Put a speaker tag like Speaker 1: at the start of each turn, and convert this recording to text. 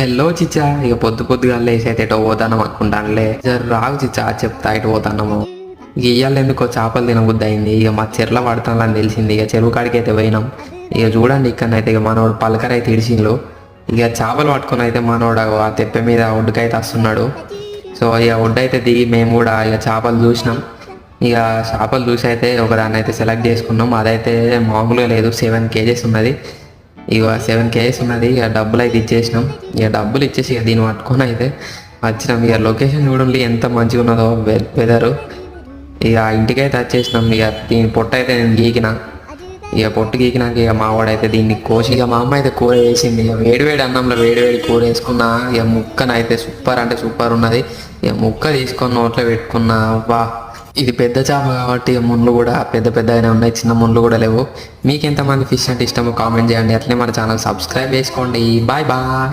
Speaker 1: Hello చిచ్చా, ఇక పొద్దు పొద్దుగా లేసి అయితే ఎటో పోతానం అనుకుంటానులే. జర రాగు చిచ్చా, చెప్తా ఇటు పోతానము. ఇక ఇయ్యాల ఎందుకో చేపలు తినబుద్ది అయింది. ఇక మా చెర్ల పడతానని తెలిసింది. ఇక చెరువు కాడికి అయితే పోయినాం. ఇక చూడండి ఇక్కడనైతే ఇక మనోడు పలకర అయితే ఇడిచిండ్లు. ఇక చేపలు పట్టుకొని అయితే మనోడు ఆ తెప్ప మీద ఒడ్డుకైతే వస్తున్నాడు. సో ఇక ఒడ్డు అయితే దిగి మేము కూడా ఇక చేపలు చూసినాం. ఇక చేపలు చూసి అయితే ఒకదాన్ని అయితే సెలెక్ట్ చేసుకున్నాం. అదైతే మామూలుగా లేదు, 7 kgs ఉన్నది. ఇక 7 kgs ఉన్నది. ఇక డబ్బులు అయితే ఇచ్చేసినాం. ఇక డబ్బులు ఇచ్చేసి ఇక దీన్ని పట్టుకొని అయితే వచ్చినాం. ఇక లొకేషన్ చూడండి ఎంత మంచిగా ఉన్నదో వెదరు. ఇక ఇంటికైతే వచ్చేసినాం. ఇక దీని పొట్ట అయితే నేను గీకిన. ఇక పొట్టు గీకినాక ఇక మావాడైతే దీన్ని కోసి ఇక మా అమ్మ అయితే కూర వేసింది. ఇక వేడివేడి అన్నంలో వేడివేడి కూర వేసుకున్నా. ఇక ముక్కనైతే సూపర్ అంటే సూపర్ ఉన్నది. ఇక ముక్క తీసుకొని నోట్లో పెట్టుకున్నా. వా, ఇది పెద్ద చేప కాబట్టి ముళ్ళు కూడా పెద్ద పెద్దగానే ఉన్నాయి, చిన్న ముళ్ళు కూడా లేవు. మీకు ఎంతమంది ఫిష్ అంటే ఇష్టమో కామెంట్ చేయండి. అట్లనే మన ఛానల్ సబ్స్క్రైబ్ చేసుకోండి. Bye bye.